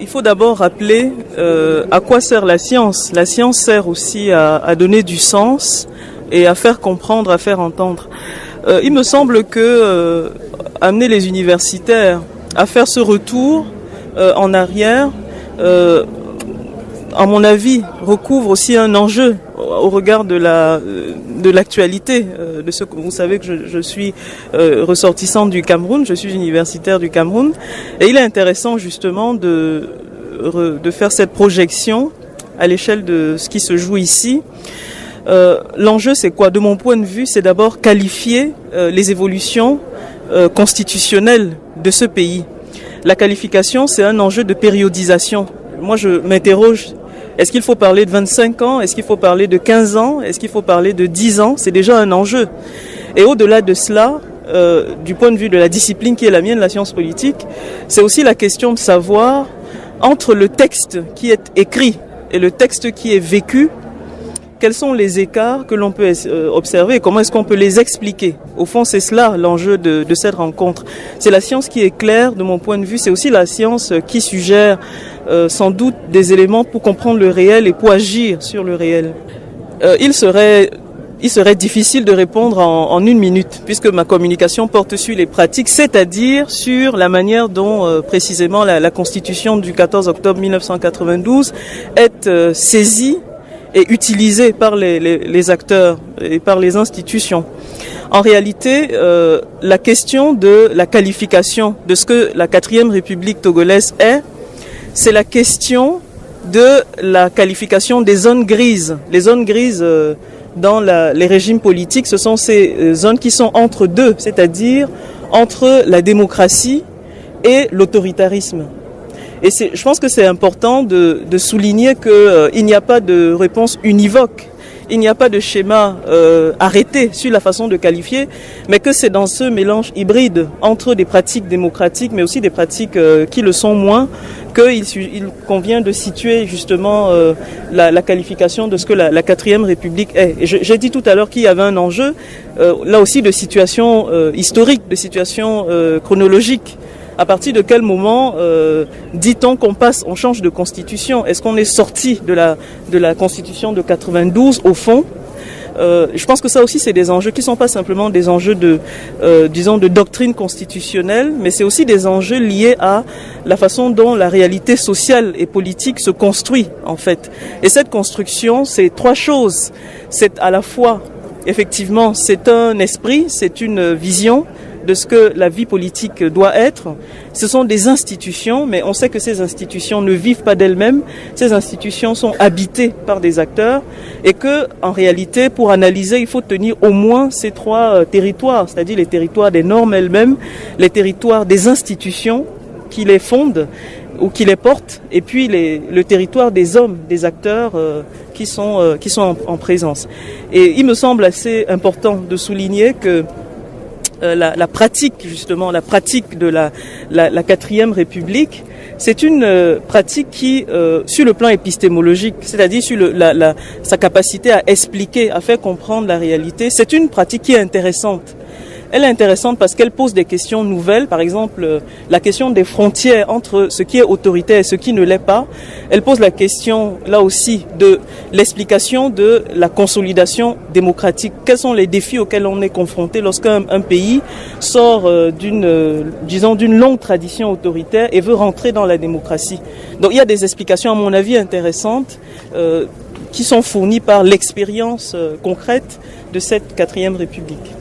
Il faut d'abord rappeler à quoi sert la science. La science sert aussi à donner du sens et à faire comprendre, à faire entendre. Il me semble que amener les universitaires à faire ce retour en arrière, à mon avis, recouvre aussi un enjeu au regard de l'actualité. De ce que vous savez que je suis ressortissante du Cameroun, je suis universitaire du Cameroun, et il est intéressant justement de faire cette projection à l'échelle de ce qui se joue ici. L'enjeu, c'est quoi? De mon point de vue, c'est d'abord qualifier les évolutions constitutionnelles de ce pays. La qualification, c'est un enjeu de périodisation. Moi, je m'interroge, est-ce qu'il faut parler de 25 ans? Est-ce qu'il faut parler de 15 ans? Est-ce qu'il faut parler de 10 ans? C'est déjà un enjeu. Et au-delà de cela, du point de vue de la discipline qui est la mienne, la science politique, c'est aussi la question de savoir, entre le texte qui est écrit et le texte qui est vécu, quels sont les écarts que l'on peut observer et comment est-ce qu'on peut les expliquer. Au fond, c'est cela l'enjeu de cette rencontre. C'est la science qui est claire de mon point de vue, c'est aussi la science qui suggère sans doute des éléments pour comprendre le réel et pour agir sur le réel. Il serait difficile de répondre en une minute, puisque ma communication porte sur les pratiques, c'est-à-dire sur la manière dont précisément la Constitution du 14 octobre 1992 est saisie et utilisée par les acteurs et par les institutions. En réalité, la question de la qualification de ce que la 4e République togolaise est, c'est la question de la qualification des zones grises. Les zones grises dans les régimes politiques, ce sont ces zones qui sont entre deux, c'est-à-dire entre la démocratie et l'autoritarisme. Et je pense que c'est important de souligner qu'il n'y a pas de réponse univoque, il n'y a pas de schéma arrêté sur la façon de qualifier, mais que c'est dans ce mélange hybride entre des pratiques démocratiques, mais aussi des pratiques qui le sont moins, qu'il convient de situer justement la qualification de ce que la 4e République est. Et j'ai dit tout à l'heure qu'il y avait un enjeu, là aussi, de situation historique, de situation chronologique. À partir de quel moment dit-on on change de constitution? Est-ce qu'on est sorti de la constitution de 92 au fond? Je pense que ça aussi c'est des enjeux qui sont pas simplement des enjeux de doctrine constitutionnelle, mais c'est aussi des enjeux liés à la façon dont la réalité sociale et politique se construit en fait. Et cette construction, c'est trois choses. C'est à la fois, effectivement, c'est un esprit, c'est une vision de ce que la vie politique doit être. Ce sont des institutions, mais on sait que ces institutions ne vivent pas d'elles-mêmes. Ces institutions sont habitées par des acteurs et que, en réalité, pour analyser, il faut tenir au moins ces trois territoires, c'est-à-dire les territoires des normes elles-mêmes, les territoires des institutions qui les fondent ou qui les portent, et puis le territoire des hommes, des acteurs qui sont en présence. Et il me semble assez important de souligner que la pratique, justement, la pratique de la 4e République, c'est une pratique qui, sur le plan épistémologique, c'est-à-dire sur sa capacité à expliquer, à faire comprendre la réalité, c'est une pratique qui est intéressante. Elle est intéressante parce qu'elle pose des questions nouvelles, par exemple la question des frontières entre ce qui est autoritaire et ce qui ne l'est pas. Elle pose la question, là aussi, de l'explication de la consolidation démocratique. Quels sont les défis auxquels on est confronté lorsqu'un pays sort d'une longue tradition autoritaire et veut rentrer dans la démocratie. Donc il y a des explications, à mon avis, intéressantes qui sont fournies par l'expérience concrète de cette 4e République.